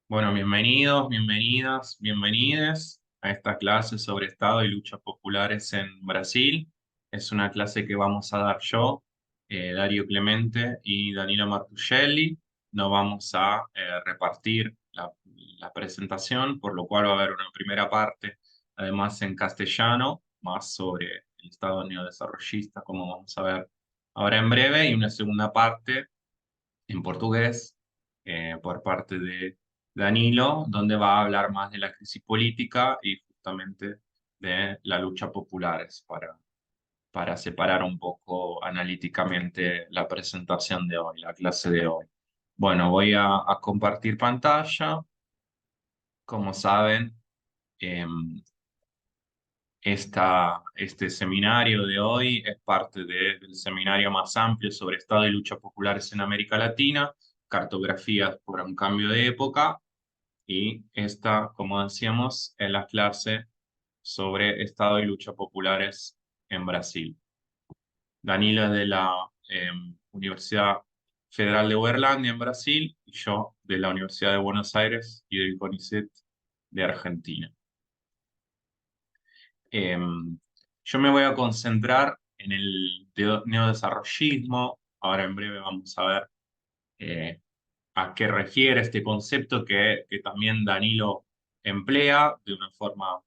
Bueno, bienvenidos, bienvenidas, bienvenides a esta clase sobre Estado y luchas populares en Brasil. Es una clase que vamos a dar yo, Dario Clemente y Danilo Martuchelli. No vamos a repartir la presentación, por lo cual va a haber una primera parte, además en castellano, más sobre el Estado neodesarrollista, como vamos a ver ahora en breve, y una segunda parte en portugués por parte de Danilo, donde va a hablar más de la crisis política y justamente de la lucha populares para separar un poco analíticamente la presentación de hoy, la clase de hoy. Bueno, voy a compartir pantalla. Como saben, em, este seminario de hoy es parte del seminario más amplio sobre Estado y luchas populares en América Latina, cartografías por un cambio de época, y esta, como decíamos, es la clase sobre Estado y luchas populares en Brasil. Danilo es de la Universidad Federal de Uberlândia en Brasil y yo de la Universidad de Buenos Aires y del CONICET de Argentina. Eh, yo me voy a concentrar en el neodesarrollismo. Ahora en breve vamos a ver eh, a qué refiere este concepto que también Danilo emplea de una forma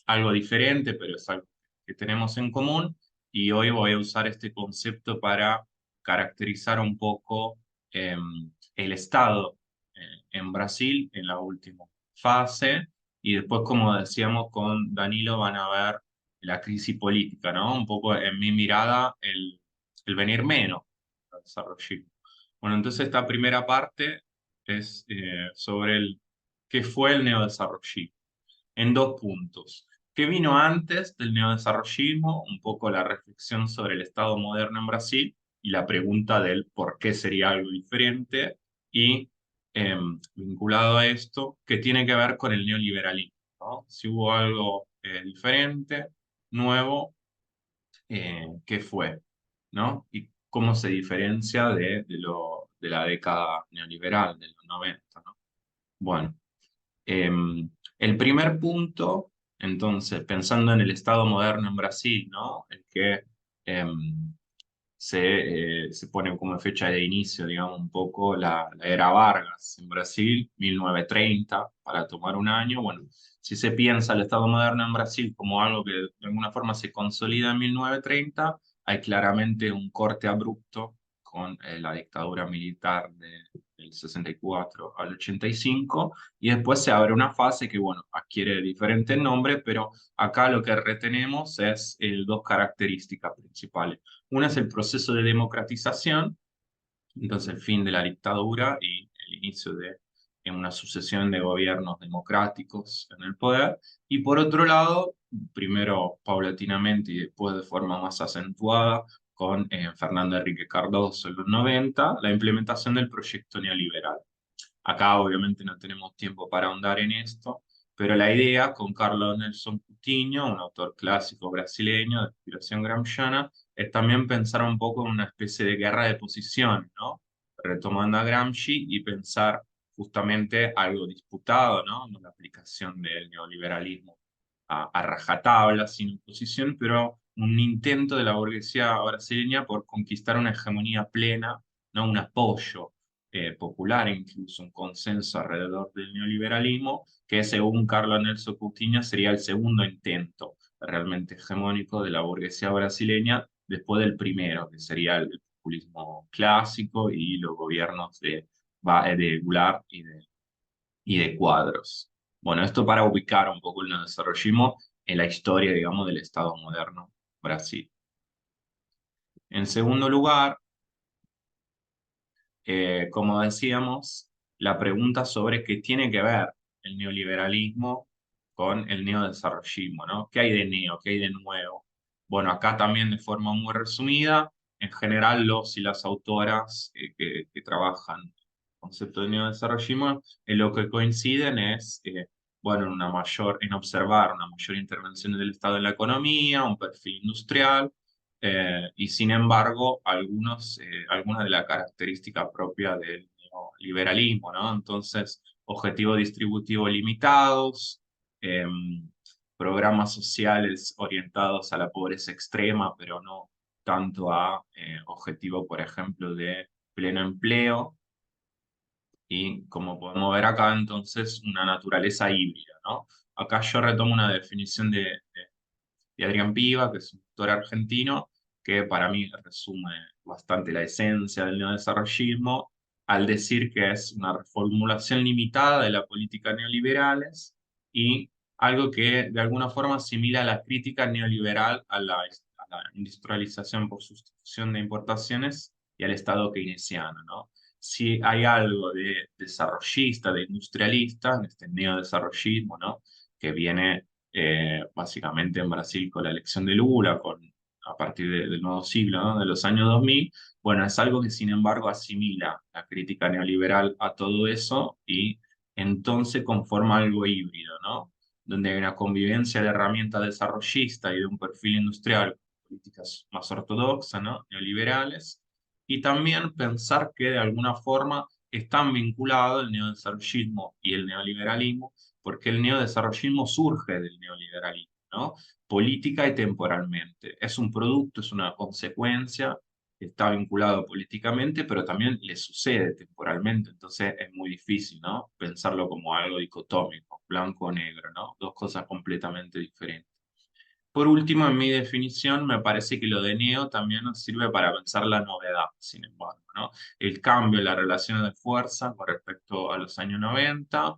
algo diferente, pero es algo que tenemos en común. Y hoy voy a usar este concepto para caracterizar un poco eh, el Estado en Brasil en la última fase. Y después, como decíamos con Danilo, van a ver la crisis política, ¿no? Un poco en mi mirada, el venir menos al desarrollo. Bueno, entonces esta primera parte es sobre qué fue el neodesarrollismo, en dos puntos. ¿Qué vino antes del neodesarrollismo? Un poco la reflexión sobre el Estado moderno en Brasil y la pregunta del por qué sería algo diferente. Y vinculado a esto, ¿qué tiene que ver con el neoliberalismo? ¿No? Si hubo algo diferente, nuevo, qué fue, ¿no? Y cómo se diferencia de la década neoliberal, de los 90, ¿no? Bueno, el primer punto, entonces, pensando en el Estado moderno en Brasil, ¿no? El que se pone como fecha de inicio, digamos, un poco la era Vargas en Brasil, 1930, para tomar un año. Bueno, si se piensa el Estado moderno en Brasil como algo que de alguna forma se consolida en 1930, hay claramente un corte abrupto con la dictadura militar del 64 al 85, y después se abre una fase que, bueno, adquiere diferentes nombres, pero acá lo que retenemos es dos características principales. Una es el proceso de democratización, entonces el fin de la dictadura y el inicio de una sucesión de gobiernos democráticos en el poder. Y por otro lado, primero paulatinamente y después de forma más acentuada, con Fernando Enrique Cardoso en los 90, la implementación del proyecto neoliberal. Acá obviamente no tenemos tiempo para ahondar en esto, pero la idea con Carlos Nelson Coutinho, un autor clásico brasileño de inspiración gramsciana, es también pensar un poco en una especie de guerra de posiciones, ¿no? Retomando a Gramsci y pensar justamente algo disputado, ¿no? No la aplicación del neoliberalismo a rajatabla, sin oposición, pero un intento de la burguesía brasileña por conquistar una hegemonía plena, ¿no? Un apoyo popular, incluso un consenso alrededor del neoliberalismo, que según Carlos Nelson Coutinho sería el segundo intento realmente hegemónico de la burguesía brasileña después del primero, que sería el populismo clásico y los gobiernos de Goulart y de Cuadros. Bueno, esto para ubicar un poco el neodesarrollismo en la historia, digamos, del Estado moderno Brasil. En segundo lugar, como decíamos, la pregunta sobre qué tiene que ver el neoliberalismo con el neodesarrollismo, ¿no? ¿Qué hay de neo? ¿Qué hay de nuevo? Bueno, acá también de forma muy resumida, en general los y las autoras que trabajan el concepto de neodesarrollismo, en lo que coinciden es, bueno, en observar una mayor intervención del Estado en la economía, un perfil industrial, y sin embargo, algunas de las características propias del neoliberalismo, ¿no? Entonces, objetivos distributivos limitados, programas sociales orientados a la pobreza extrema, pero no tanto a objetivo, por ejemplo, de pleno empleo. Y como podemos ver acá, entonces, una naturaleza híbrida, ¿no? Acá yo retomo una definición de Adrián Piva, que es un autor argentino, que para mí resume bastante la esencia del neodesarrollismo, al decir que es una reformulación limitada de las políticas neoliberales y algo que de alguna forma asimila la crítica neoliberal a la industrialización por sustitución de importaciones y al Estado keynesiano, ¿no? Si hay algo de desarrollista, de industrialista, en este neodesarrollismo, ¿no? Que viene básicamente en Brasil con la elección de Lula, a partir del nuevo siglo, ¿no? De los años 2000, bueno, es algo que sin embargo asimila la crítica neoliberal a todo eso y entonces conforma algo híbrido, ¿no? Donde hay una convivencia de herramientas desarrollistas y de un perfil industrial, políticas más ortodoxas, ¿no? Neoliberales, y también pensar que de alguna forma están vinculados el neodesarrollismo y el neoliberalismo porque el neodesarrollismo surge del neoliberalismo, ¿no? Política y temporalmente. Es un producto, es una consecuencia, está vinculado políticamente, pero también le sucede temporalmente, entonces es muy difícil, ¿no? Pensarlo como algo dicotómico, blanco o negro, ¿no? Dos cosas completamente diferentes. Por último, en mi definición, me parece que lo de neo también nos sirve para pensar la novedad, sin embargo, ¿no? El cambio en las relaciones de fuerza con respecto a los años 90.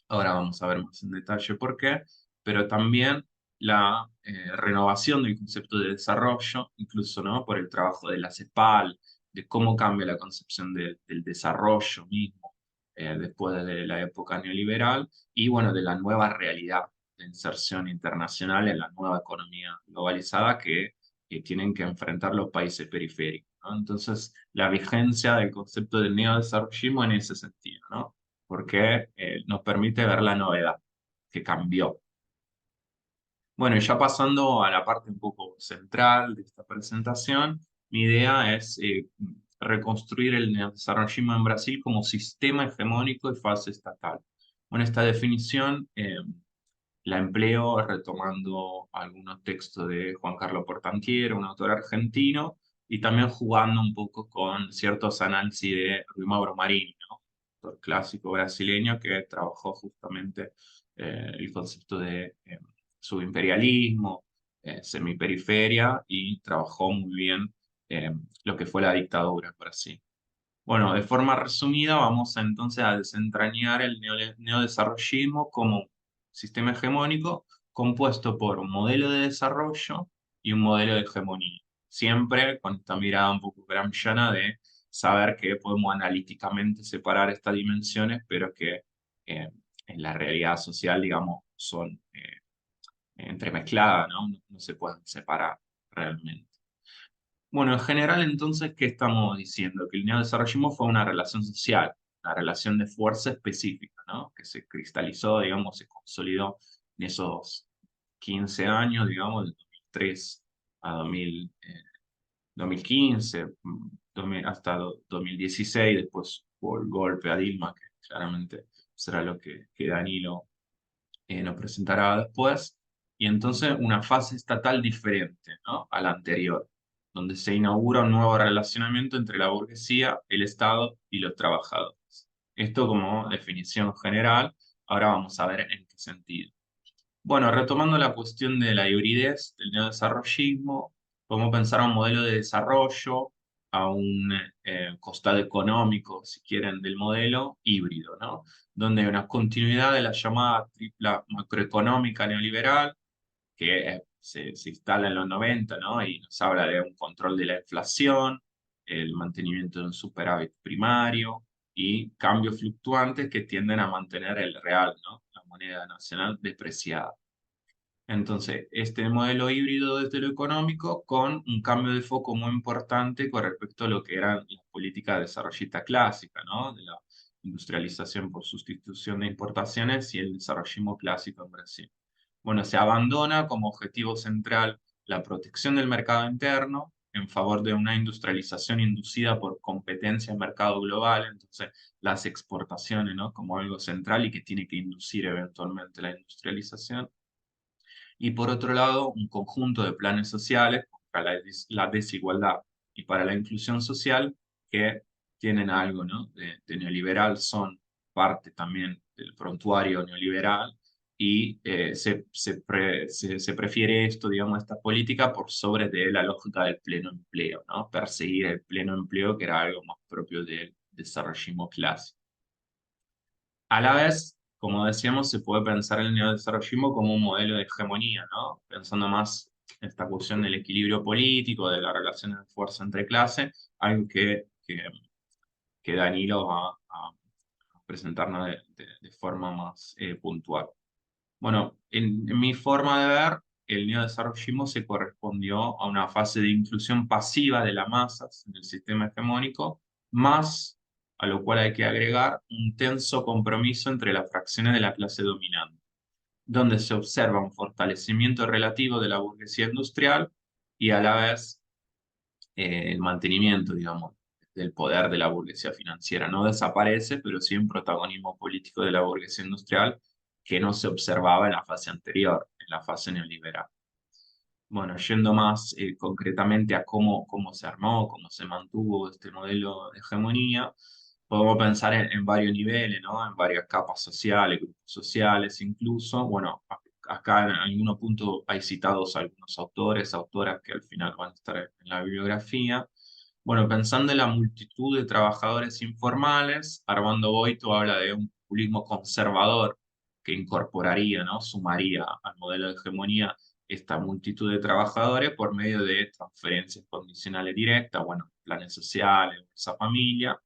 Ahora vamos a ver más en detalle por qué, pero también la renovación del concepto de desarrollo, incluso ¿no? Por el trabajo de la CEPAL, de cómo cambia la concepción del desarrollo mismo después de la época neoliberal y bueno, de la nueva realidad de inserción internacional en la nueva economía globalizada que tienen que enfrentar los países periféricos, ¿no? Entonces, la vigencia del concepto del neodesarrollismo en ese sentido, ¿no? Porque nos permite ver la novedad que cambió. Bueno, y ya pasando a la parte un poco central de esta presentación, mi idea es reconstruir el neodesarrollismo en Brasil como sistema hegemónico y fase estatal. Bueno, esta definición la empleo retomando algunos textos de Juan Carlos Portantiero, un autor argentino, y también jugando un poco con ciertos análisis de Rui Mauro Marini, ¿no? Autor clásico brasileño que trabajó justamente el concepto de subimperialismo, semiperiferia, y trabajó muy bien lo que fue la dictadura en Brasil. Bueno, de forma resumida, vamos entonces a desentrañar el neodesarrollismo como sistema hegemónico compuesto por un modelo de desarrollo y un modelo de hegemonía. Siempre con esta mirada un poco gramsciana de saber que podemos analíticamente separar estas dimensiones, pero que en la realidad social, digamos, son entremezcladas, ¿no? No se pueden separar realmente. Bueno, en general entonces, ¿qué estamos diciendo? Que el neodesarrollismo fue una relación social, una relación de fuerza específica, ¿no? Que se cristalizó, digamos, se consolidó en esos 15 años, digamos, de 2003 a 2015, hasta 2016, después por el golpe a Dilma, que claramente será lo que Danilo nos presentará después, y entonces una fase estatal diferente, ¿no? A la anterior, donde se inaugura un nuevo relacionamiento entre la burguesía, el Estado y los trabajadores. Esto como definición general, ahora vamos a ver en qué sentido. Bueno, retomando la cuestión de la hibridez del neodesarrollismo, podemos pensar a un modelo de desarrollo, a un costado económico, si quieren, del modelo híbrido, ¿no? Donde hay una continuidad de la llamada tripla macroeconómica neoliberal, que se instala en los 90, ¿no? Y nos habla de un control de la inflación, el mantenimiento de un superávit primario y cambios fluctuantes que tienden a mantener el real, ¿no? La moneda nacional depreciada. Entonces, este modelo híbrido desde lo económico con un cambio de foco muy importante con respecto a lo que eran las políticas desarrollistas clásicas, ¿no? De la industrialización por sustitución de importaciones y el desarrollismo clásico en Brasil. Bueno, se abandona como objetivo central la protección del mercado interno en favor de una industrialización inducida por competencia en mercado global, entonces las exportaciones, ¿no? Como algo central y que tiene que inducir eventualmente la industrialización. Y por otro lado, un conjunto de planes sociales para la desigualdad y para la inclusión social que tienen algo, ¿no? de neoliberal, son parte también del prontuario neoliberal y se prefiere esto, digamos, esta política por sobre de la lógica del pleno empleo, ¿no? Perseguir el pleno empleo, que era algo más propio del desarrollismo clásico. A la vez, como decíamos, se puede pensar el neodesarrollismo como un modelo de hegemonía, ¿no? Pensando más en esta cuestión del equilibrio político, de la relación de fuerza entre clases, algo que Danilo va a presentarnos de forma más puntual. Bueno, en mi forma de ver, el neodesarrollismo se correspondió a una fase de inclusión pasiva de las masas en el sistema hegemónico, más a lo cual hay que agregar un tenso compromiso entre las fracciones de la clase dominante, donde se observa un fortalecimiento relativo de la burguesía industrial y a la vez el mantenimiento, digamos, del poder de la burguesía financiera. No desaparece, pero sí un protagonismo político de la burguesía industrial que no se observaba en la fase anterior, en la fase neoliberal. Bueno, yendo más concretamente a cómo se armó, cómo se mantuvo este modelo de hegemonía, podemos pensar en varios niveles, ¿no? En varias capas sociales, grupos sociales incluso. Bueno, acá en algunos puntos hay citados algunos autores, autoras que al final van a estar en la bibliografía. Bueno, pensando en la multitud de trabajadores informales, Armando Boito habla de un populismo conservador que incorporaría, ¿no? Sumaría al modelo de hegemonía esta multitud de trabajadores por medio de transferencias condicionales directas, bueno, planes sociales, esa familia.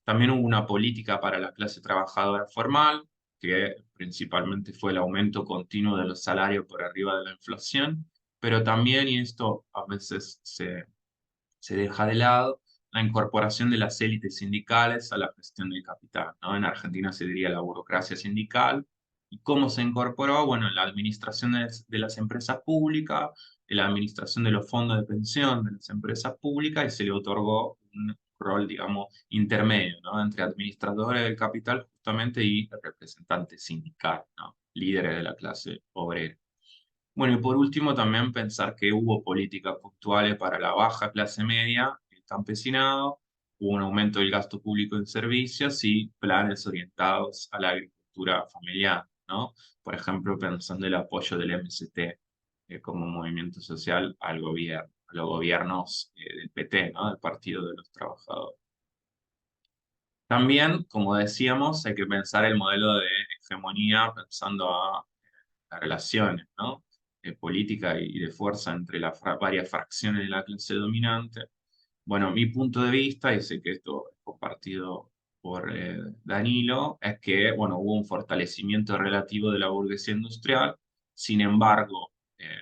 También hubo una política para la clase trabajadora formal, que principalmente fue el aumento continuo de los salarios por arriba de la inflación, pero también, y esto a veces se deja de lado, la incorporación de las élites sindicales a la gestión del capital, ¿no? En Argentina se diría la burocracia sindical. ¿Y cómo se incorporó? Bueno, en la administración de las empresas públicas, en la administración de los fondos de pensión de las empresas públicas, y se le otorgó un rol, digamos, intermedio, ¿no? Entre administradores del capital justamente y representantes sindicales, ¿no? Líderes de la clase obrera. Bueno, y por último también pensar que hubo políticas puntuales para la baja clase media, el campesinado, hubo un aumento del gasto público en servicios y planes orientados a la agricultura familiar, ¿no? Por ejemplo, pensando el apoyo del MST como movimiento social al gobierno, a los gobiernos del PT, ¿no? Del Partido de los Trabajadores. También, como decíamos, hay que pensar el modelo de hegemonía pensando a las relaciones, ¿no? Política y de fuerza entre las varias fracciones de la clase dominante. Bueno, mi punto de vista, y sé que esto es compartido por Danilo, es que, bueno, hubo un fortalecimiento relativo de la burguesía industrial, sin embargo,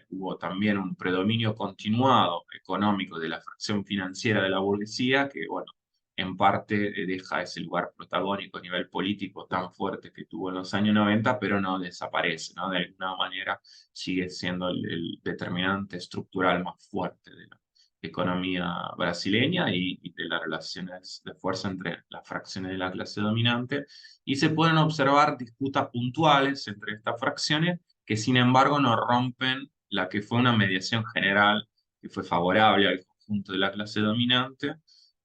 hubo también un predominio continuado económico de la fracción financiera de la burguesía, que, bueno, en parte deja ese lugar protagónico a nivel político tan fuerte que tuvo en los años 90, pero no desaparece, ¿no? De alguna manera sigue siendo el determinante estructural más fuerte de la economía brasileña y de las relaciones de fuerza entre las fracciones de la clase dominante. Y se pueden observar disputas puntuales entre estas fracciones que sin embargo no rompen la que fue una mediación general que fue favorable al conjunto de la clase dominante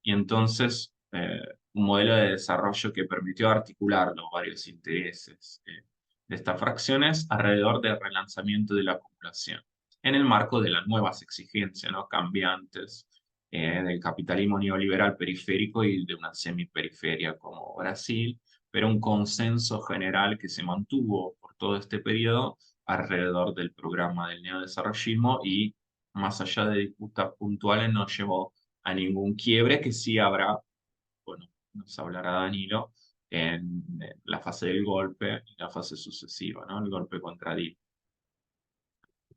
y entonces un modelo de desarrollo que permitió articular los varios intereses de estas fracciones alrededor del relanzamiento de la acumulación, en el marco de las nuevas exigencias, ¿no? Cambiantes del capitalismo neoliberal periférico y de una semiperiferia como Brasil, pero un consenso general que se mantuvo por todo este periodo alrededor del programa del neodesarrollismo y más allá de disputas puntuales no llevó a ningún quiebre que sí habrá, bueno, nos hablará Danilo, en la fase del golpe y la fase sucesiva, ¿no? El golpe contra Dilma.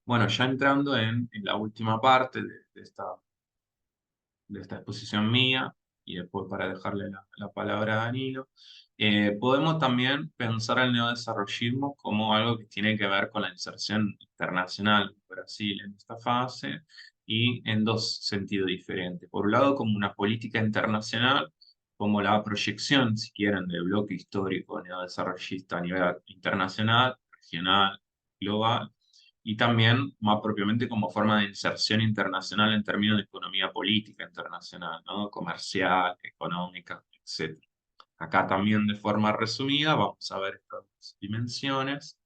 Bueno, ya entrando en la última parte de esta exposición mía, y después para dejarle la palabra a Danilo, podemos también pensar el neodesarrollismo como algo que tiene que ver con la inserción internacional de Brasil en esta fase, y en dos sentidos diferentes. Por un lado, como una política internacional, como la proyección, si quieren, del bloque histórico neodesarrollista a nivel internacional, regional, global, y también más propiamente como forma de inserción internacional en términos de economía política internacional, ¿no? Comercial, económica, etc. Acá también de forma resumida vamos a ver estas dimensiones.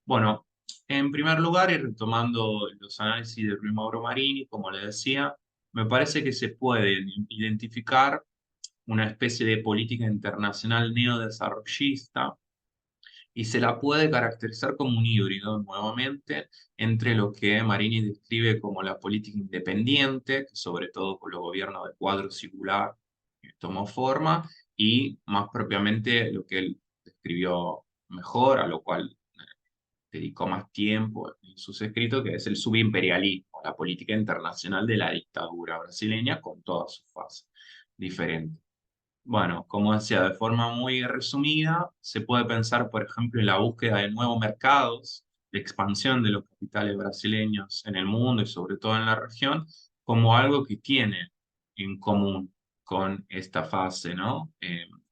Bueno, en primer lugar, y retomando los análisis de Luis Mauro Marini, como le decía, me parece que se puede identificar una especie de política internacional neodesarrollista y se la puede caracterizar como un híbrido nuevamente entre lo que Marini describe como la política independiente, que sobre todo con los gobiernos de cuadro singular tomó forma, y más propiamente lo que él describió mejor, a lo cual dedicó más tiempo en sus escritos, que es el subimperialismo, la política internacional de la dictadura brasileña con todas sus fases diferentes. Bueno, como decía, de forma muy resumida, se puede pensar, por ejemplo, en la búsqueda de nuevos mercados, de expansión de los capitales brasileños en el mundo y sobre todo en la región, como algo que tiene en común con esta fase, ¿no?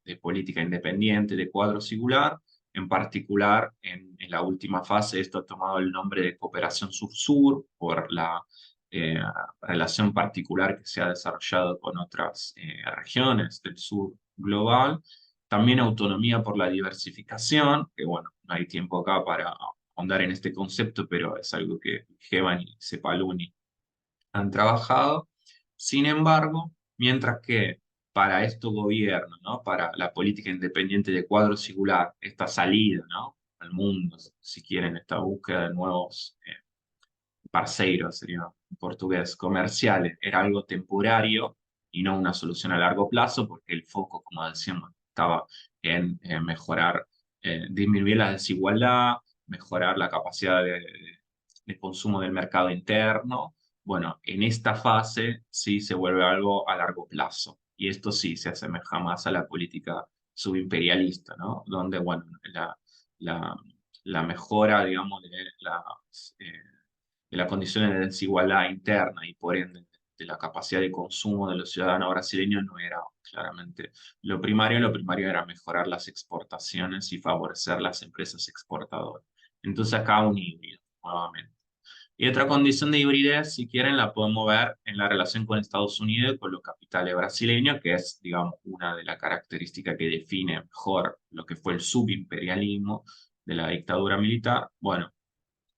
De política independiente, de cuadro singular. En particular, en la última fase, esto ha tomado el nombre de cooperación sur-sur por la eh, relación particular que se ha desarrollado con otras regiones del sur global. También autonomía por la diversificación, que bueno, no hay tiempo acá para ahondar en este concepto, pero es algo que Geban y Cepaluni han trabajado. Sin embargo, mientras que para estos gobiernos, ¿no? Para la política independiente de cuadro singular, esta salida, ¿no? Al mundo, si quieren, esta búsqueda de nuevos parceiros, sería en portugués, comerciales, era algo temporario y no una solución a largo plazo, porque el foco, como decíamos, estaba en mejorar, disminuir la desigualdad, mejorar la capacidad de consumo del mercado interno. Bueno, en esta fase sí se vuelve algo a largo plazo. Y esto sí se asemeja más a la política subimperialista, ¿no? Donde, bueno, la, la mejora, digamos, de las condiciones de desigualdad interna y por ende de la capacidad de consumo de los ciudadanos brasileños no era claramente lo primario era mejorar las exportaciones y favorecer las empresas exportadoras. Entonces acá un híbrido, nuevamente. Y otra condición de hibridez, si quieren, la podemos ver en la relación con Estados Unidos y con los capitales brasileños, que es, digamos, una de las características que define mejor lo que fue el subimperialismo de la dictadura militar. Bueno,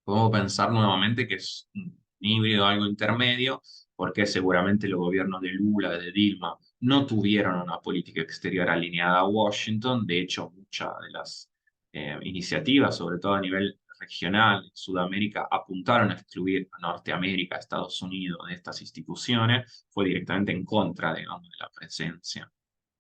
podemos pensar nuevamente que es un híbrido, algo intermedio, porque seguramente los gobiernos de Lula, de Dilma, no tuvieron una política exterior alineada a Washington. De hecho, muchas de las iniciativas, sobre todo a nivel regional, en Sudamérica, apuntaron a excluir a Norteamérica, a Estados Unidos de estas instituciones. Fue directamente en contra, digamos, de la presencia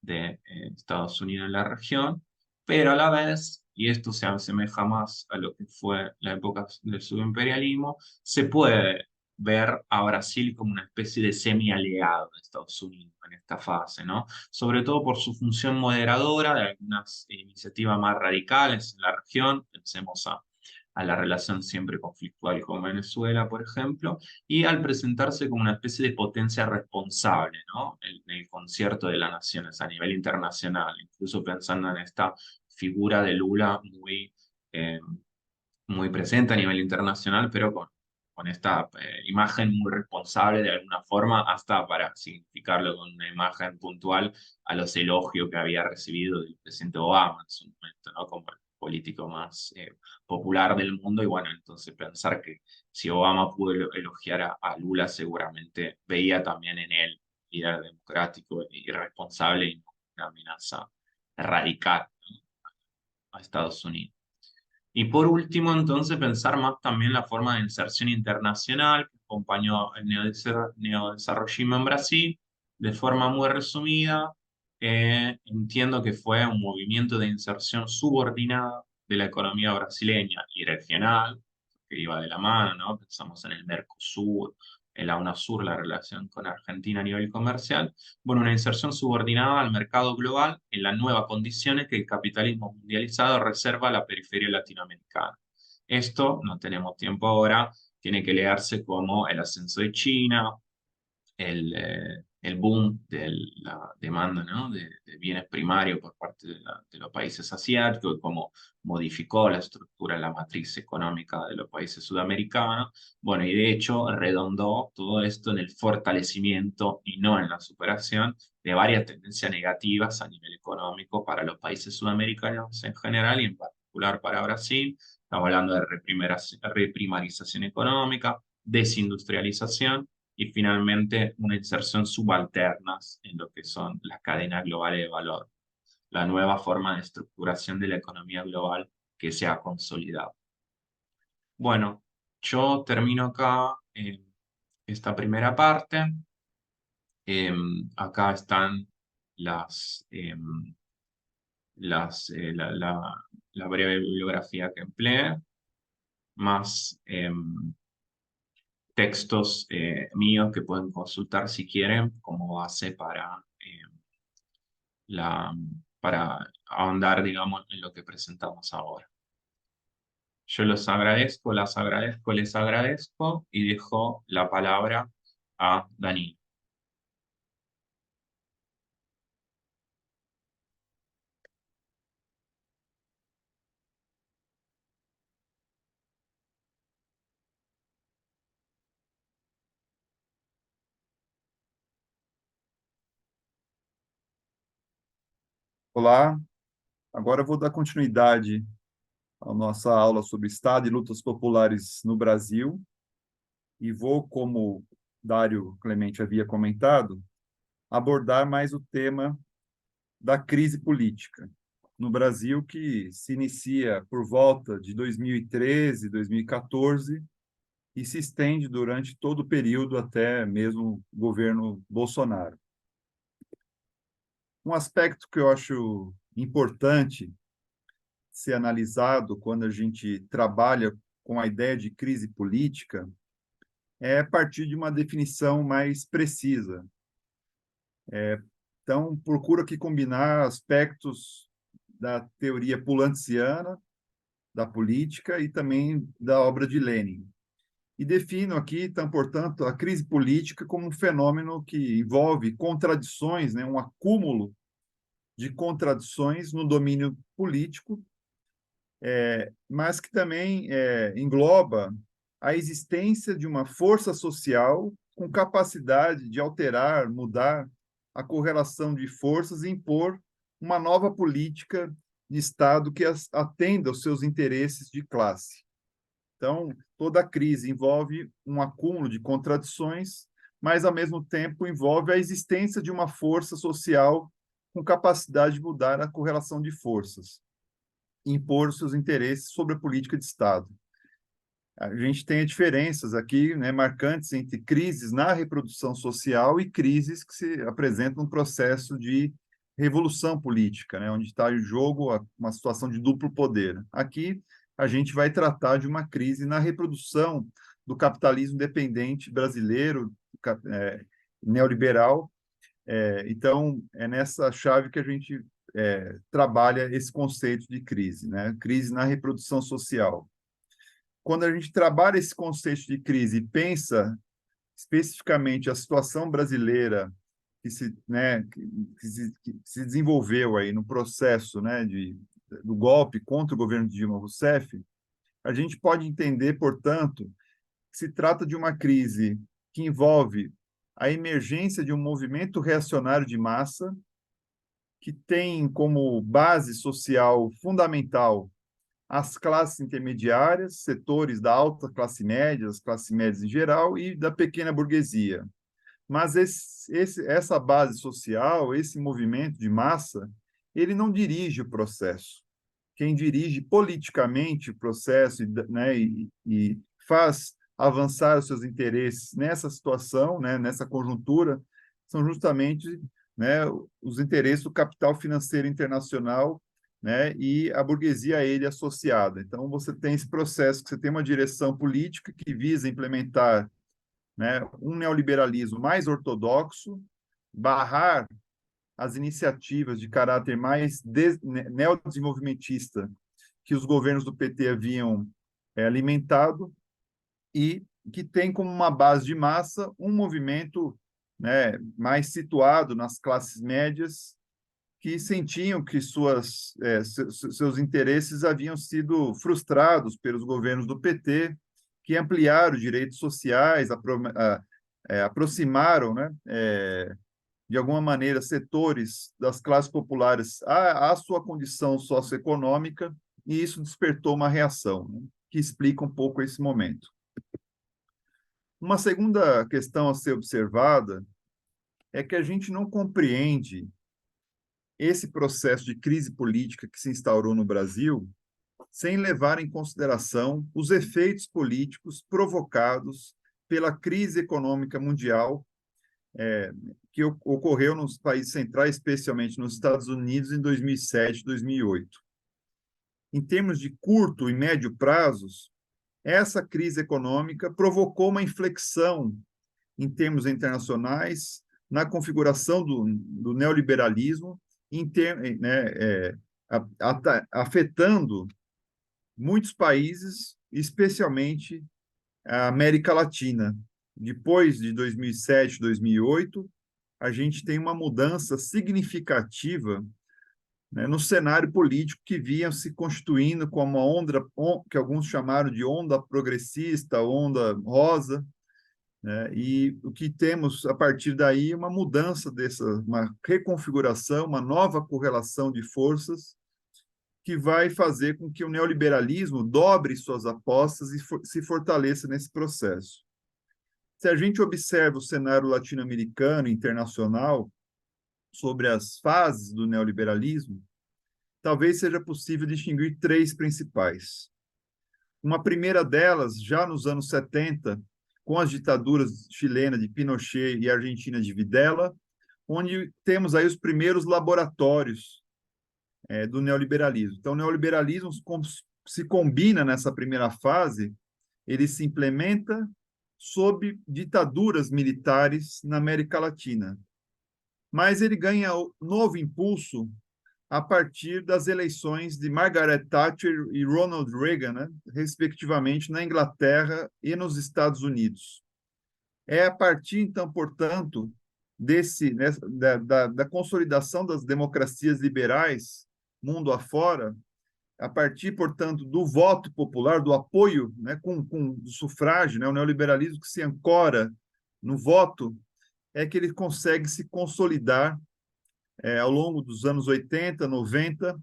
de Estados Unidos en la región, pero a la vez, y esto se asemeja más a lo que fue la época del subimperialismo, se puede ver a Brasil como una especie de semi-aliado de Estados Unidos en esta fase, ¿no? Sobre todo por su función moderadora de algunas iniciativas más radicales en la región, pensemos a la relación siempre conflictual con Venezuela, por ejemplo, y al presentarse como una especie de potencia responsable, ¿no? En el concierto de las naciones a nivel internacional, incluso pensando en esta figura de Lula eh, muy presente a nivel internacional, pero con esta imagen muy responsable de alguna forma, hasta para significarlo con una imagen puntual a los elogios que había recibido del presidente Obama en su momento, ¿no? Como el político más popular del mundo. Y bueno, entonces pensar que si Obama pudo elogiar a Lula, seguramente veía también en él líder democrático y responsable y no una amenaza radical, ¿no? A Estados Unidos. Y por último, entonces, pensar más también la forma de inserción internacional que acompañó el neodesarrollismo en Brasil. De forma muy resumida, entiendo que fue un movimiento de inserción subordinada de la economía brasileña y regional, que iba de la mano, ¿no? Pensamos en el Mercosur, en la UNASUR, la relación con Argentina a nivel comercial. Bueno, una inserción subordinada al mercado global en las nuevas condiciones que el capitalismo mundializado reserva a la periferia latinoamericana. Esto, no tenemos tiempo ahora, tiene que leerse como el ascenso de China, el boom de la demanda, ¿no? de bienes primarios por parte de los países asiáticos, y cómo modificó la estructura, la matriz económica de los países sudamericanos. Bueno, y de hecho redondó todo esto en el fortalecimiento y no en la superación de varias tendencias negativas a nivel económico para los países sudamericanos en general y en particular para Brasil. Estamos hablando de reprimarización económica, desindustrialización y finalmente una inserción subalterna en lo que son las cadenas globales de valor, la nueva forma de estructuración de la economía global que se ha consolidado. Bueno, yo termino acá esta primera parte. Acá están las, la breve bibliografía que empleé, más textos míos que pueden consultar si quieren como base la, para ahondar, digamos, en lo que presentamos ahora. Yo los agradezco, las agradezco, les agradezco y dejo la palabra a Dani. Olá, agora eu vou dar continuidade à nossa aula sobre Estado e lutas populares no Brasil e vou, como Dário Clemente havia comentado, abordar mais o tema da crise política no Brasil, que se inicia por volta de 2013, 2014 e se estende durante todo o período até mesmo o governo Bolsonaro. Um aspecto que eu acho importante ser analisado quando a gente trabalha com a ideia de crise política é a partir de uma definição mais precisa. Então, procuro aqui combinar aspectos da teoria Poulantzana, da política e também da obra de Lenin. E defino aqui, então, portanto, a crise política como um fenômeno que envolve contradições, né, um acúmulo de contradições no domínio político, mas que também engloba a existência de uma força social com capacidade de alterar, mudar a correlação de forças e impor uma nova política de Estado que atenda aos seus interesses de classe. Então, toda crise envolve um acúmulo de contradições, mas, ao mesmo tempo, envolve a existência de uma força social com capacidade de mudar a correlação de forças, impor os seus interesses sobre a política de Estado. A gente tem diferenças aqui, né, marcantes entre crises na reprodução social e crises que se apresentam no processo de revolução política, né, onde está em jogo uma situação de duplo poder. Aqui, a gente vai tratar de uma crise na reprodução do capitalismo dependente brasileiro, neoliberal. Então, é nessa chave que a gente trabalha esse conceito de crise, né? Crise na reprodução social. Quando a gente trabalha esse conceito de crise e pensa especificamente a situação brasileira que se desenvolveu aí no processo, né, do golpe contra o governo de Dilma Rousseff, a gente pode entender, portanto, que se trata de uma crise que envolve a emergência de um movimento reacionário de massa que tem como base social fundamental as classes intermediárias, setores da alta classe média, as classes médias em geral e da pequena burguesia. Mas essa base social, esse movimento de massa, ele não dirige o processo. Quem dirige politicamente o processo, né, e faz avançar os seus interesses nessa situação, né, nessa conjuntura, são justamente, né, os interesses do capital financeiro internacional, né, e a burguesia a ele associada. Então, você tem esse processo, que você tem uma direção política que visa implementar, né, um neoliberalismo mais ortodoxo, barrar as iniciativas de caráter mais neodesenvolvimentista que os governos do PT haviam alimentado e que tem como uma base de massa um movimento, né, mais situado nas classes médias, que sentiam que seus interesses haviam sido frustrados pelos governos do PT, que ampliaram direitos sociais, aproximaram, né, de alguma maneira, setores das classes populares à sua condição socioeconômica, e isso despertou uma reação, né, que explica um pouco esse momento. Uma segunda questão a ser observada é que a gente não compreende esse processo de crise política que se instaurou no Brasil sem levar em consideração os efeitos políticos provocados pela crise econômica mundial que ocorreu nos países centrais, especialmente nos Estados Unidos, em 2007 e 2008. Em termos de curto e médio prazos, essa crise econômica provocou uma inflexão em termos internacionais na configuração do neoliberalismo, afetando muitos países, especialmente a América Latina. Depois de 2007, 2008, a gente tem uma mudança significativa, né, no cenário político que vinha se constituindo como uma onda, que alguns chamaram de onda progressista, onda rosa, né, e o que temos a partir daí é uma mudança uma reconfiguração, uma nova correlação de forças que vai fazer com que o neoliberalismo dobre suas apostas e se fortaleça nesse processo. Se a gente observa o cenário latino-americano e internacional sobre as fases do neoliberalismo, talvez seja possível distinguir três principais. Uma primeira delas, já nos anos 70, com as ditaduras chilena de Pinochet e argentina de Videla, onde temos aí os primeiros laboratórios do neoliberalismo. Então, o neoliberalismo se combina nessa primeira fase, ele se implementa sob ditaduras militares na América Latina. Mas ele ganha novo impulso a partir das eleições de Margaret Thatcher e Ronald Reagan, né, respectivamente, na Inglaterra e nos Estados Unidos. É a partir, então, portanto, da consolidação das democracias liberais mundo afora, a partir, portanto, do voto popular, do apoio, né, com o sufrágio, né, o neoliberalismo que se ancora no voto, é que ele consegue se consolidar ao longo dos anos 80, 90,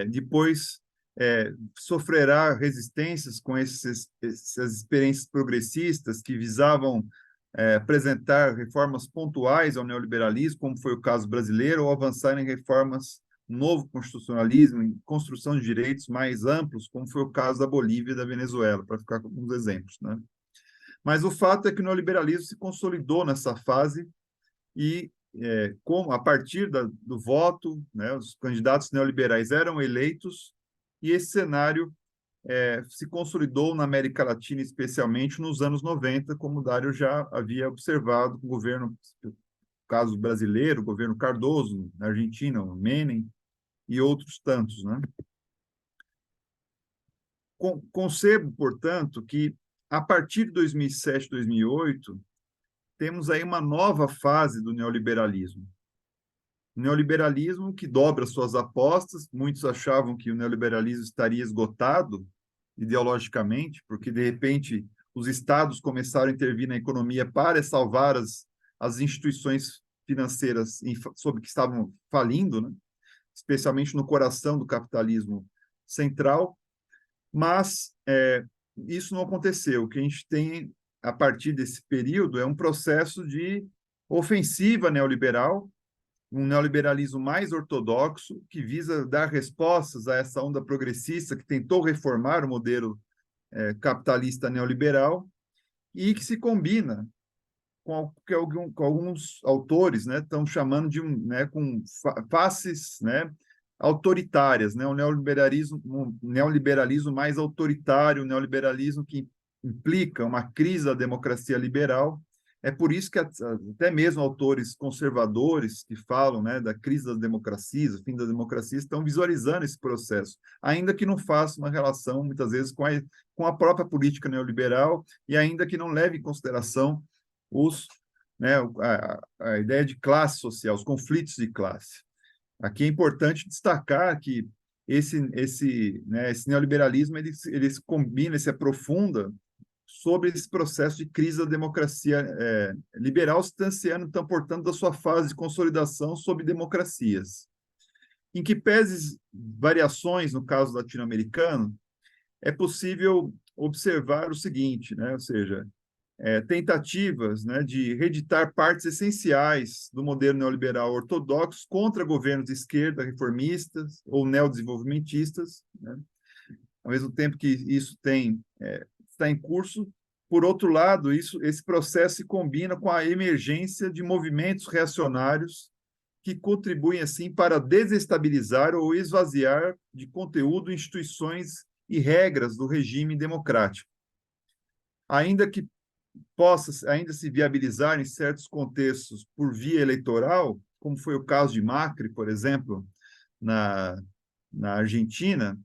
depois sofrerá resistências com essas experiências progressistas que visavam apresentar reformas pontuais ao neoliberalismo, como foi o caso brasileiro, ou avançar em reformas novo constitucionalismo, em construção de direitos mais amplos, como foi o caso da Bolívia e da Venezuela, para ficar com alguns exemplos, né? Mas o fato é que o neoliberalismo se consolidou nessa fase e, a partir do voto, né, os candidatos neoliberais eram eleitos e esse cenário se consolidou na América Latina, especialmente nos anos 90, como o Dário já havia observado com o governo, no caso brasileiro, o governo Cardoso, na Argentina, o Menem, e outros tantos, né? Concebo, portanto, que a partir de 2007, 2008, temos aí uma nova fase do neoliberalismo. O neoliberalismo que dobra suas apostas, muitos achavam que o neoliberalismo estaria esgotado ideologicamente, porque, de repente, os estados começaram a intervir na economia para salvar as instituições financeiras sobre que estavam falindo, né? Especialmente no coração do capitalismo central, mas isso não aconteceu. O que a gente tem, a partir desse período, é um processo de ofensiva neoliberal, um neoliberalismo mais ortodoxo, que visa dar respostas a essa onda progressista que tentou reformar o modelo capitalista neoliberal e que se combina com alguns autores, né, estão chamando de com faces, né, autoritárias, né, um neoliberalismo mais autoritário, um neoliberalismo que implica uma crise da democracia liberal, É por isso que até mesmo autores conservadores que falam, né, da crise das democracias, o fim das democracias, estão visualizando esse processo, ainda que não faça uma relação, muitas vezes, com a própria política neoliberal e ainda que não leve em consideração os, né, a ideia de classe social, os conflitos de classe. Aqui é importante destacar que esse neoliberalismo ele se combina, ele se aprofunda sobre esse processo de crise da democracia liberal, se distanciando, então, portanto, da sua fase de consolidação sob democracias. Em que pese variações no caso latino-americano, é possível observar o seguinte, né? Ou seja, tentativas, né, de reeditar partes essenciais do modelo neoliberal ortodoxo contra governos de esquerda, reformistas ou neodesenvolvimentistas, né? Ao mesmo tempo que isso está em curso. Por outro lado, esse processo se combina com a emergência de movimentos reacionários que contribuem, assim, para desestabilizar ou esvaziar de conteúdo instituições e regras do regime democrático. Ainda que possa ainda se viabilizar em certos contextos por via eleitoral, como foi o caso de Macri, por exemplo, na Argentina,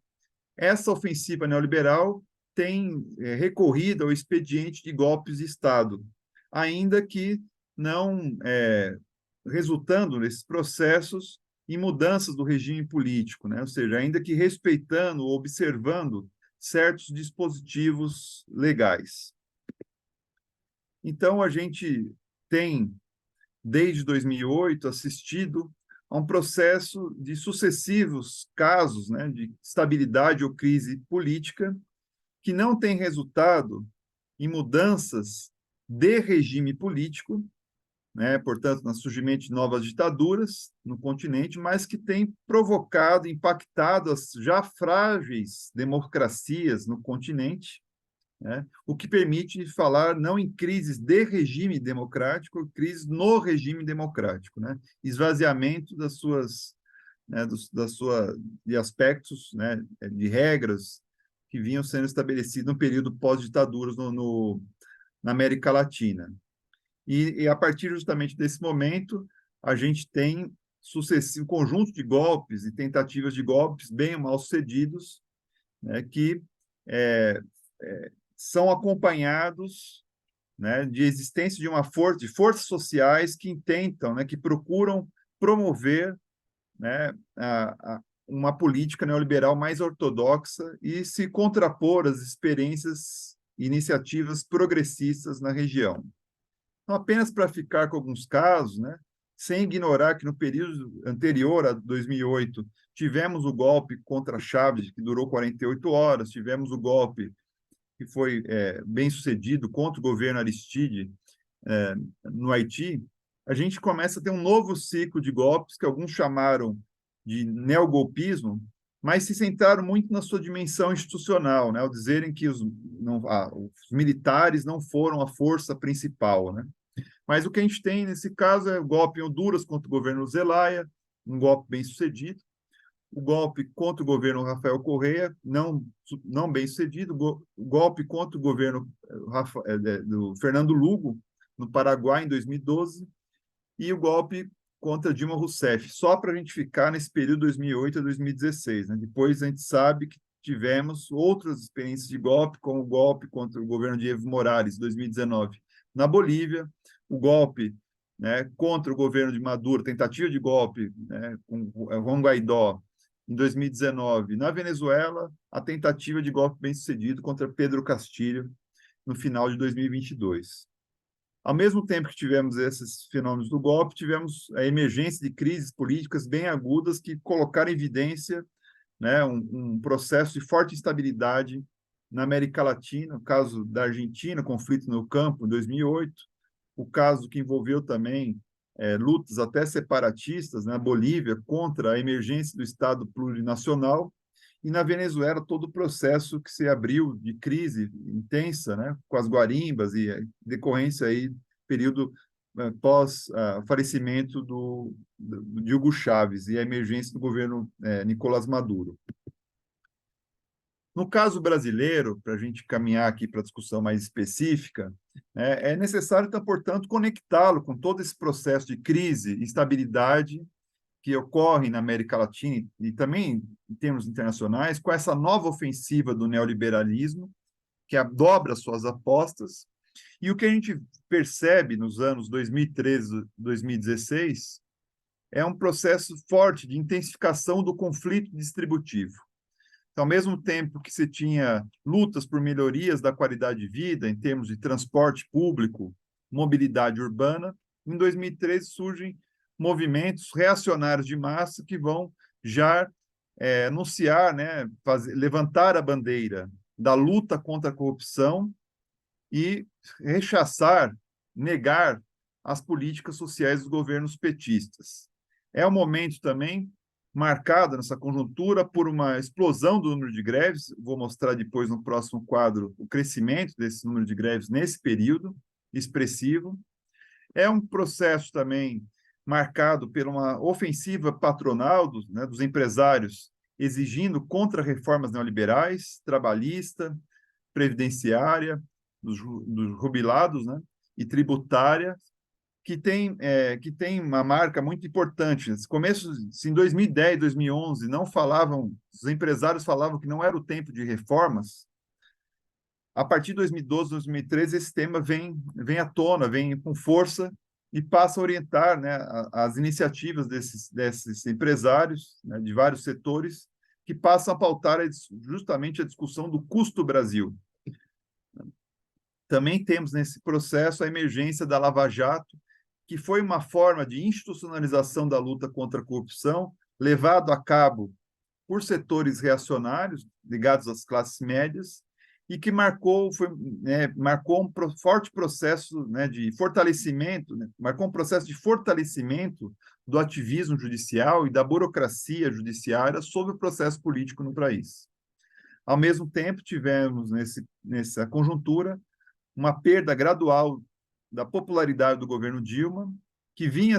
essa ofensiva neoliberal tem recorrido ao expediente de golpes de Estado, ainda que não resultando nesses processos em mudanças do regime político, né? Ou seja, ainda que respeitando ou observando certos dispositivos legais. Então, a gente tem, desde 2008, assistido a um processo de sucessivos casos, né, de estabilidade ou crise política que não tem resultado em mudanças de regime político, né, portanto, no surgimento de novas ditaduras no continente, mas que tem provocado, impactado as já frágeis democracias no continente, né, o que permite falar não em crises de regime democrático, crises no regime democrático, né, esvaziamento das suas, né, de aspectos, né, de regras que vinham sendo estabelecidos no período pós-ditaduras na América Latina. E a partir justamente desse momento, a gente tem sucessivo conjunto de golpes e tentativas de golpes bem ou mal sucedidos, né, que é, são acompanhados, né, de existência de de forças sociais que intentam, né, que procuram promover, né, uma política neoliberal mais ortodoxa e se contrapor às experiências e iniciativas progressistas na região. Então, apenas para ficar com alguns casos, né, sem ignorar que no período anterior a 2008 tivemos o golpe contra Chávez, que durou 48 horas, tivemos o golpe que foi bem sucedido contra o governo Aristide no Haiti, a gente começa a ter um novo ciclo de golpes que alguns chamaram de neogolpismo, mas se centraram muito na sua dimensão institucional, né, ao dizerem que os militares não foram a força principal, né? Mas o que a gente tem nesse caso é o golpe em Honduras contra o governo Zelaya, um golpe bem sucedido, o golpe contra o governo Rafael Correa, não bem sucedido, o golpe contra o governo do Fernando Lugo, no Paraguai, em 2012, e o golpe contra Dilma Rousseff, só para a gente ficar nesse período 2008 a 2016. Né? Depois a gente sabe que tivemos outras experiências de golpe, como o golpe contra o governo de Evo Morales, 2019, na Bolívia, o golpe, né, contra o governo de Maduro, tentativa de golpe, né, com Juan Guaidó, em 2019, na Venezuela, a tentativa de golpe bem-sucedido contra Pedro Castillo, no final de 2022. Ao mesmo tempo que tivemos esses fenômenos do golpe, tivemos a emergência de crises políticas bem agudas que colocaram em evidência, né, um processo de forte instabilidade na América Latina, o caso da Argentina, conflito no campo, em 2008, o caso que envolveu também lutas até separatistas na Bolívia contra a emergência do Estado plurinacional, e na Venezuela todo o processo que se abriu de crise intensa, né, com as guarimbas e decorrência aí período pós falecimento de Hugo Chávez e a emergência do governo Nicolás Maduro. No caso brasileiro, para a gente caminhar aqui para a discussão mais específica, É necessário, então, portanto, conectá-lo com todo esse processo de crise, instabilidade que ocorre na América Latina e também em termos internacionais, com essa nova ofensiva do neoliberalismo, que dobra suas apostas. E o que a gente percebe nos anos 2013, 2016, é um processo forte de intensificação do conflito distributivo. Então, ao mesmo tempo que se tinha lutas por melhorias da qualidade de vida, em termos de transporte público, mobilidade urbana, em 2013 surgem movimentos reacionários de massa que vão já anunciar, né, levantar a bandeira da luta contra a corrupção e rechaçar, negar as políticas sociais dos governos petistas. É um momento também marcado nessa conjuntura por uma explosão do número de greves. Vou mostrar depois no próximo quadro o crescimento desse número de greves nesse período expressivo. É um processo também marcado por uma ofensiva patronal dos empresários exigindo contra-reformas neoliberais, trabalhista, previdenciária, dos jubilados, né, e tributária, que tem uma marca muito importante. Nesse começo, em 2010, 2011, não falavam, os empresários falavam que não era o tempo de reformas. A partir de 2012, 2013, esse tema vem à tona, vem com força e passa a orientar, né, as iniciativas desses empresários, né, de vários setores, que passam a pautar justamente a discussão do custo Brasil. Também temos nesse processo a emergência da Lava Jato, que foi uma forma de institucionalização da luta contra a corrupção, levado a cabo por setores reacionários ligados às classes médias, e que marcou um forte processo, né, de fortalecimento, né, marcou um processo de fortalecimento do ativismo judicial e da burocracia judiciária sobre o processo político no país. Ao mesmo tempo, tivemos nessa conjuntura uma perda gradual da popularidade do governo Dilma, que vinha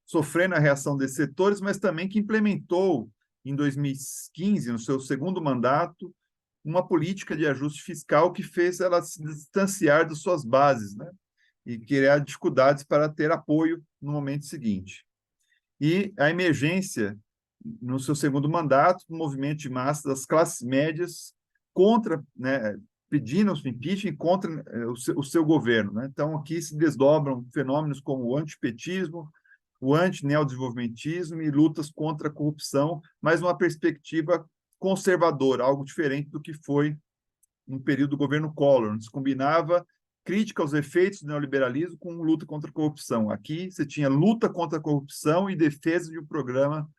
sofrendo a reação desses setores, mas também que implementou, em 2015, no seu segundo mandato, uma política de ajuste fiscal que fez ela se distanciar das suas bases, né? E criar dificuldades para ter apoio no momento seguinte. E a emergência, no seu segundo mandato, do movimento de massa das classes médias contra, né, pedindo o impeachment contra o seu governo, né? Então, aqui se desdobram fenômenos como o antipetismo, o anti-neodesenvolvimentismo e lutas contra a corrupção, mas uma perspectiva conservadora, algo diferente do que foi no período do governo Collor, onde se combinava crítica aos efeitos do neoliberalismo com luta contra a corrupção. Aqui você tinha luta contra a corrupção e defesa de um programa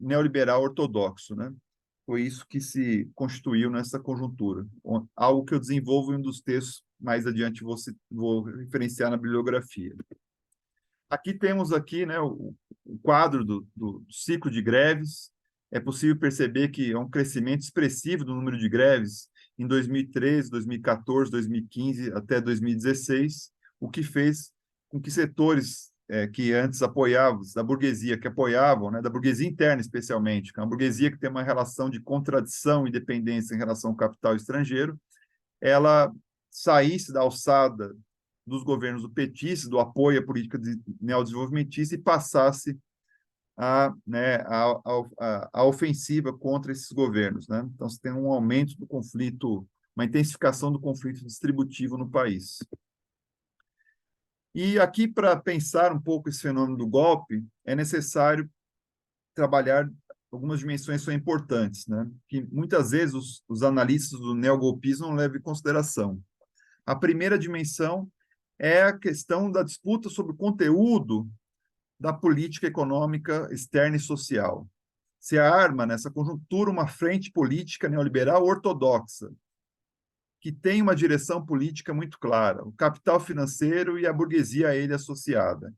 neoliberal ortodoxo, né? Foi isso que se constituiu nessa conjuntura, algo que eu desenvolvo em um dos textos mais adiante vou referenciar na bibliografia. Aqui temos né, o quadro do ciclo de greves. É possível perceber que é um crescimento expressivo do número de greves em 2013, 2014, 2015 até 2016, o que fez com que setores que antes apoiavam, da burguesia, que apoiavam, né, da burguesia interna especialmente, que é uma burguesia que tem uma relação de contradição e dependência em relação ao capital estrangeiro, ela saísse da alçada dos governos do petista, do apoio à política neodesenvolvimentista e passasse a ofensiva contra esses governos, né? Então, você tem um aumento do conflito, uma intensificação do conflito distributivo no país. E aqui, para pensar um pouco esse fenômeno do golpe, é necessário trabalhar algumas dimensões que são importantes, né? Que muitas vezes os analistas do neogolpismo não levam em consideração. A primeira dimensão é a questão da disputa sobre o conteúdo da política econômica externa e social. Se arma nessa conjuntura uma frente política neoliberal ortodoxa, que tem uma direção política muito clara, o capital financeiro e a burguesia a ele associada.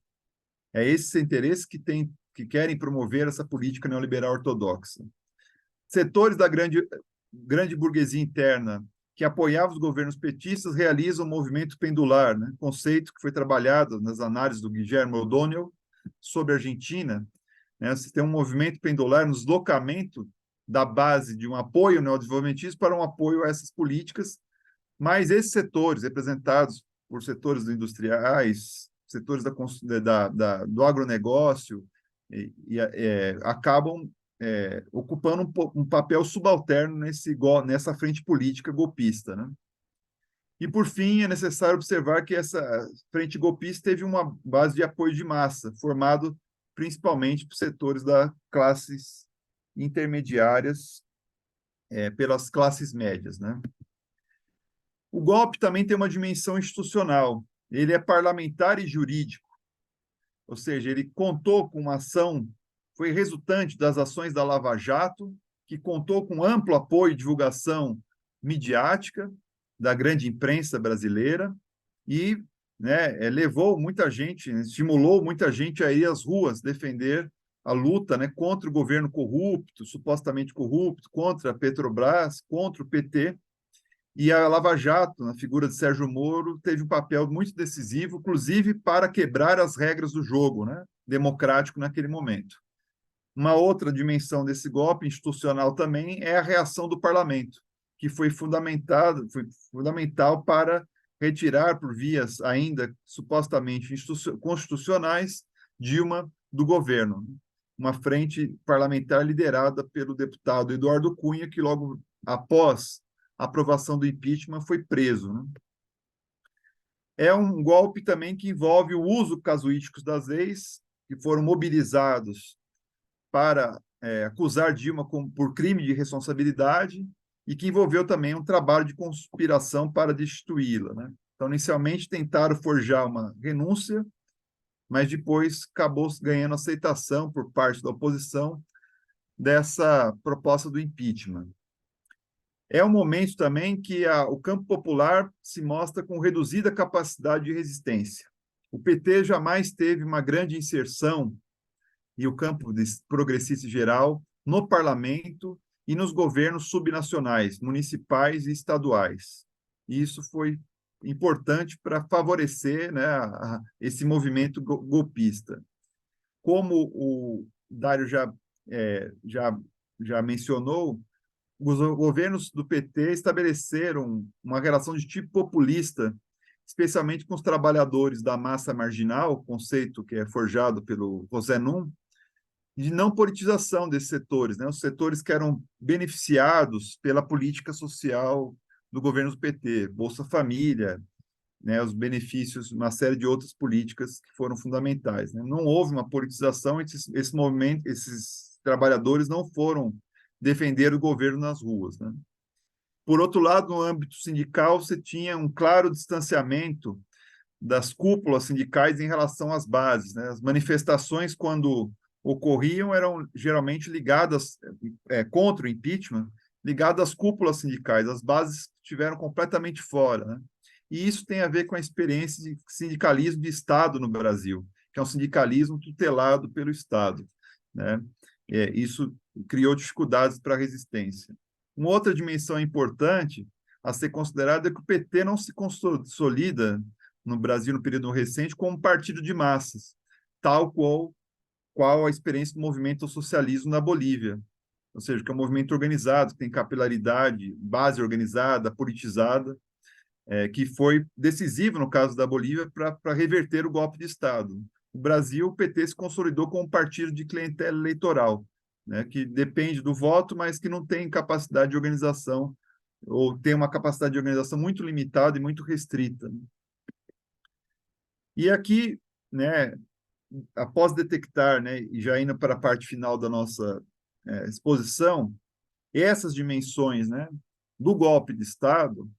É esses interesses que querem promover essa política neoliberal ortodoxa. Setores da grande burguesia interna que apoiavam os governos petistas realizam um movimento pendular, né? Conceito que foi trabalhado nas análises do Guillermo O'Donnell sobre a Argentina. Né? Você tem um movimento pendular no deslocamento da base de um apoio neodesenvolvimentista para um apoio a essas políticas, Mas esses setores, representados por setores industriais, setores do agronegócio, acabam ocupando um papel subalterno nessa frente política golpista, né? E, por fim, é necessário observar que essa frente golpista teve uma base de apoio de massa, formado principalmente por setores das classes intermediárias, pelas classes médias, né? O golpe também tem uma dimensão institucional. Ele é parlamentar e jurídico, ou seja, ele contou com uma ação, foi resultante das ações da Lava Jato, que contou com amplo apoio e divulgação midiática da grande imprensa brasileira e, né, levou muita gente, estimulou muita gente a ir às ruas defender a luta, né, contra o governo corrupto, supostamente corrupto, contra a Petrobras, contra o PT. E a Lava Jato, na figura de Sérgio Moro, teve um papel muito decisivo, inclusive para quebrar as regras do jogo, né, democrático naquele momento. Uma outra dimensão desse golpe institucional também é a reação do parlamento, que foi fundamental para retirar por vias ainda supostamente constitucionais Dilma do governo. Uma frente parlamentar liderada pelo deputado Eduardo Cunha, que logo após a aprovação do impeachment foi preso, né? É um golpe também que envolve o uso casuístico das leis, que foram mobilizados para acusar Dilma por crime de responsabilidade e que envolveu também um trabalho de conspiração para destituí-la, né? Então, inicialmente tentaram forjar uma renúncia, mas depois acabou ganhando aceitação por parte da oposição dessa proposta do impeachment. É um momento também que o campo popular se mostra com reduzida capacidade de resistência. O PT jamais teve uma grande inserção, e o campo progressista geral, no parlamento e nos governos subnacionais, municipais e estaduais. E isso foi importante para favorecer, né, esse movimento golpista. Como o Dário já mencionou, os governos do PT estabeleceram uma relação de tipo populista, especialmente com os trabalhadores da massa marginal, conceito que é forjado pelo José Num, de não politização desses setores, né? Os setores que eram beneficiados pela política social do governo do PT, Bolsa Família, né? Os benefícios, uma série de outras políticas que foram fundamentais, né? Não houve uma politização, esse movimento, esses trabalhadores não foram defender o governo nas ruas, né? Por outro lado, no âmbito sindical, você tinha um claro distanciamento das cúpulas sindicais em relação às bases, né? As manifestações, quando ocorriam, eram geralmente ligadas contra o impeachment, ligadas às cúpulas sindicais. As bases estiveram completamente fora, né? E isso tem a ver com a experiência de sindicalismo de Estado no Brasil, que é um sindicalismo tutelado pelo Estado, né? Isso criou dificuldades para a resistência. Uma outra dimensão importante a ser considerada é que o PT não se consolida no Brasil no período recente como um partido de massas, tal qual a experiência do movimento ao socialismo na Bolívia, ou seja, que é um movimento organizado, que tem capilaridade, base organizada, politizada, que foi decisivo no caso da Bolívia para reverter o golpe de Estado. No Brasil, o PT se consolidou como um partido de clientela eleitoral, né, que depende do voto, mas que não tem capacidade de organização, ou tem uma capacidade de organização muito limitada e muito restrita. E aqui, né, após detectar, né, e já indo para a parte final da nossa exposição, essas dimensões, né, do golpe de Estado,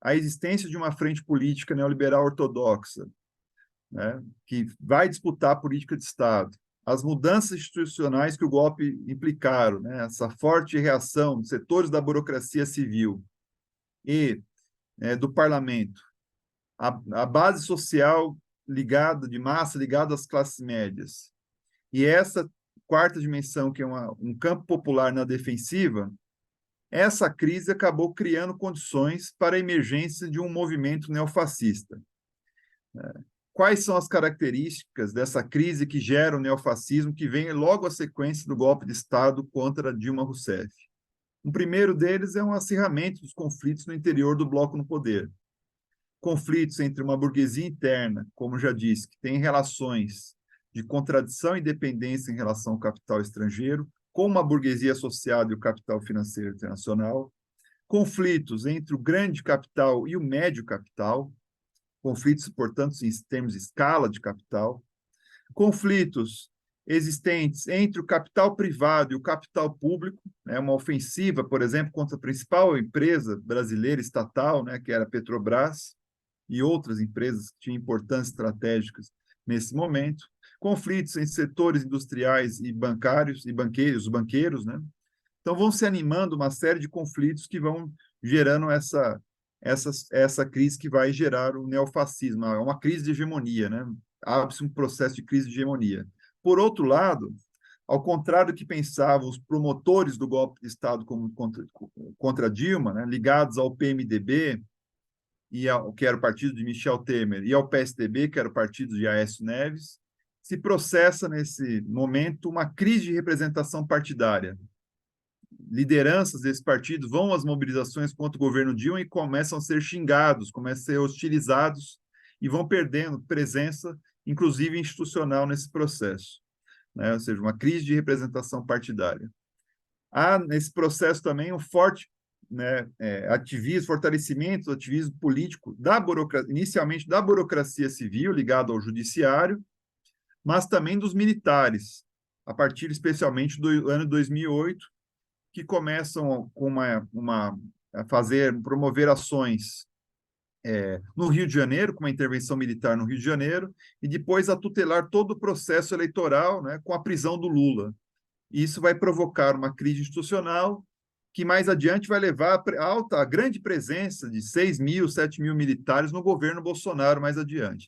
a existência de uma frente política neoliberal ortodoxa, né, que vai disputar a política de Estado, as mudanças institucionais que o golpe implicaram, né, essa forte reação dos setores da burocracia civil e do parlamento, a base social ligada, de massa, ligada às classes médias. E essa quarta dimensão, que é um campo popular na defensiva, essa crise acabou criando condições para a emergência de um movimento neofascista. Quais são as características dessa crise que gera o neofascismo, que vem logo à sequência do golpe de Estado contra Dilma Rousseff? Um primeiro deles é um acirramento dos conflitos no interior do bloco no poder. Conflitos entre uma burguesia interna, como já disse, que tem relações de contradição e dependência em relação ao capital estrangeiro, com uma burguesia associada e o capital financeiro internacional. Conflitos entre o grande capital e o médio capital, conflitos, portanto, em termos de escala de capital. Conflitos existentes entre o capital privado e o capital público, né, uma ofensiva, por exemplo, contra a principal empresa brasileira estatal, né, que era a Petrobras, e outras empresas que tinham importância estratégicas nesse momento. Conflitos entre setores industriais e bancários, e banqueiros, né? Então, vão se animando uma série de conflitos que vão gerando essa crise que vai gerar o neofascismo, uma crise de hegemonia, né? Abre-se um processo de crise de hegemonia. Por outro lado, ao contrário do que pensavam os promotores do golpe de Estado contra Dilma, né, ligados ao PMDB, que era o partido de Michel Temer, e ao PSDB, que era o partido de Aécio Neves, se processa nesse momento uma crise de representação partidária. Lideranças desse partido vão às mobilizações contra o governo Dilma e começam a ser xingados, começam a ser hostilizados e vão perdendo presença, inclusive institucional, nesse processo, né? Ou seja, uma crise de representação partidária. Há nesse processo também um forte, né, ativismo, fortalecimento do ativismo político inicialmente da burocracia civil ligado ao judiciário, mas também dos militares, a partir especialmente do ano 2008, que começam com promover ações no Rio de Janeiro, com uma intervenção militar no Rio de Janeiro, e depois a tutelar todo o processo eleitoral, né, com a prisão do Lula. E isso vai provocar uma crise institucional que mais adiante vai levar a grande presença de 6 mil, 7 mil militares no governo Bolsonaro mais adiante.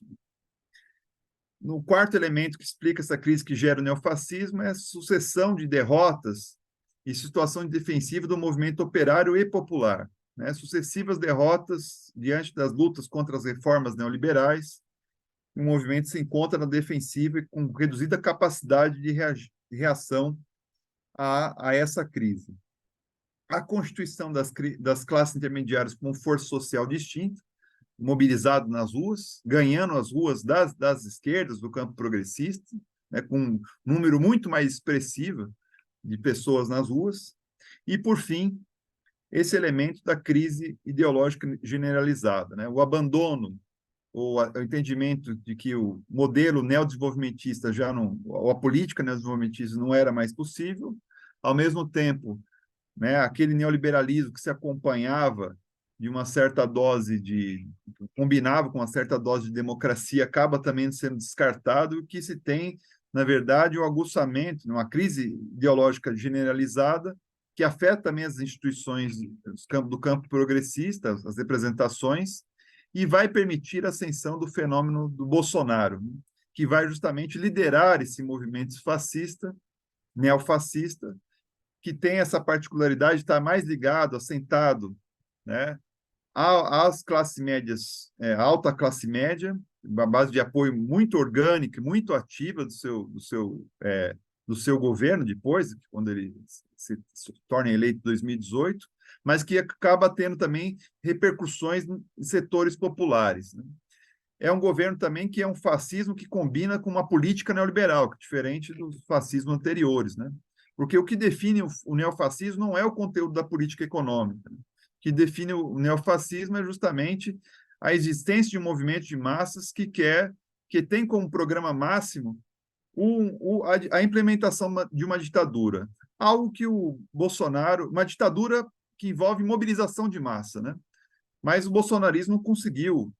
No quarto elemento que explica essa crise que gera o neofascismo é a sucessão de derrotas e situação de defensiva do movimento operário e popular, né? Sucessivas derrotas diante das lutas contra as reformas neoliberais, o movimento se encontra na defensiva e com reduzida capacidade de reação a essa crise. A constituição das classes intermediárias como força social distinta, mobilizado nas ruas, ganhando as ruas das esquerdas, do campo progressista, né, com um número muito mais expressivo de pessoas nas ruas, e, por fim, esse elemento da crise ideológica generalizada, né, o abandono, ou o entendimento de que o modelo neodesenvolvimentista ou a política neodesenvolvimentista não era mais possível, ao mesmo tempo, né, aquele neoliberalismo que se acompanhava de uma certa dose combinava com uma certa dose de democracia, acaba também sendo descartado, e o que se tem, na verdade, o aguçamento, uma crise ideológica generalizada, que afeta também as instituições do campo progressista, as representações, e vai permitir a ascensão do fenômeno do Bolsonaro, que vai justamente liderar esse movimento fascista, neofascista, que tem essa particularidade de estar mais ligado, assentado, né, às classes médias, alta classe média, uma base de apoio muito orgânica, muito ativa do seu governo depois, quando ele se torna eleito em 2018, mas que acaba tendo também repercussões em setores populares, né? É um governo também que é um fascismo que combina com uma política neoliberal, que é diferente dos fascismos anteriores, né? Porque o que define o neofascismo não é o conteúdo da política econômica. Né? O que define o neofascismo é justamente a existência de um movimento de massas que tem como programa máximo a implementação de uma ditadura. Algo que o Bolsonaro, uma ditadura que envolve mobilização de massa, né? Mas o bolsonarismo não conseguiu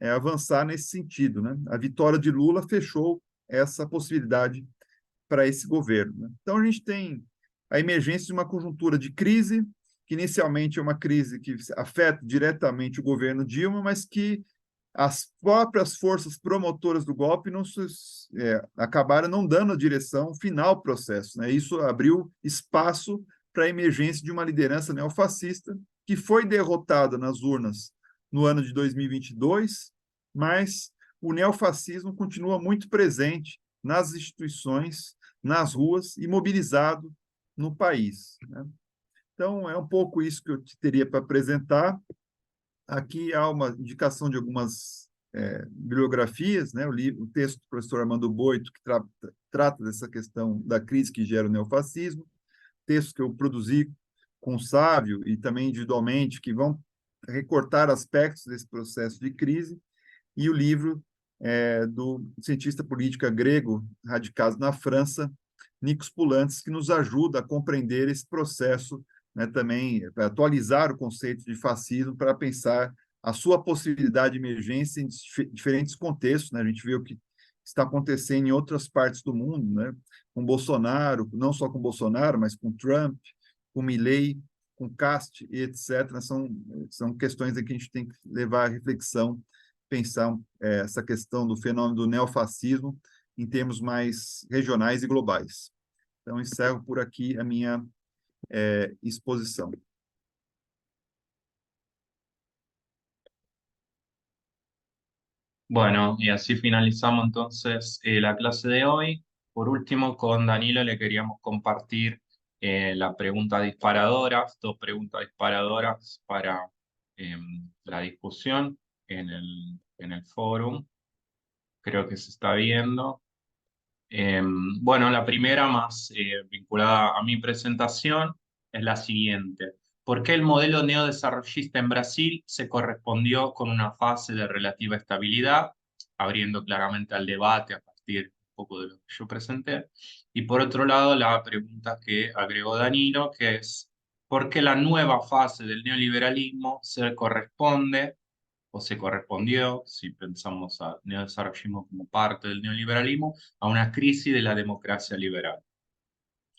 avançar nesse sentido, né? A vitória de Lula fechou essa possibilidade para esse governo, né? Então, a gente tem a emergência de uma conjuntura de crise, que inicialmente é uma crise que afeta diretamente o governo Dilma, mas que as próprias forças promotoras do golpe acabaram não dando a direção final ao processo, né? Isso abriu espaço para a emergência de uma liderança neofascista que foi derrotada nas urnas no ano de 2022, mas o neofascismo continua muito presente nas instituições, nas ruas e mobilizado no país, né? Então, é um pouco isso que eu te teria para apresentar. Aqui há uma indicação de algumas bibliografias, né? O texto do professor Armando Boito, que trata dessa questão da crise que gera o neofascismo, textos que eu produzi com o Sávio e também individualmente, que vão recortar aspectos desse processo de crise, e o livro do cientista político grego radicado na França, Nikos Poulantzas, que nos ajuda a compreender esse processo, né, também para atualizar o conceito de fascismo para pensar a sua possibilidade de emergência em diferentes contextos, né? A gente vê o que está acontecendo em outras partes do mundo, né? Com Bolsonaro, não só com Bolsonaro, mas com Trump, com Milley, com Cast e etc. São questões que a gente tem que levar à reflexão, pensar essa questão do fenômeno do neofascismo em termos mais regionais e globais. Então, encerro por aqui a minha exposição. Bueno, y así finalizamos entonces la clase de hoy. Por último, con Danilo le queríamos compartir la pregunta disparadora, dos preguntas disparadoras para la discusión en el fórum. Creo que se está viendo. Bueno, la primera más vinculada a mi presentación es la siguiente. ¿Por qué el modelo neodesarrollista en Brasil se correspondió con una fase de relativa estabilidad, abriendo claramente al debate a partir un poco de lo que yo presenté? Y por otro lado, la pregunta que agregó Danilo, que es, ¿por qué la nueva fase del neoliberalismo se corresponde o se correspondió, si pensamos al neodesarrollismo como parte del neoliberalismo, a una crisis de la democracia liberal?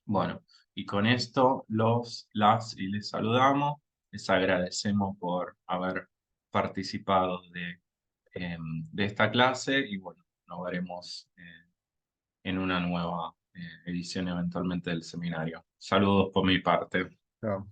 Bueno, y con esto las y les saludamos, les agradecemos por haber participado de esta clase y bueno, nos veremos en una nueva edición eventualmente del seminario. Saludos por mi parte. Tchau.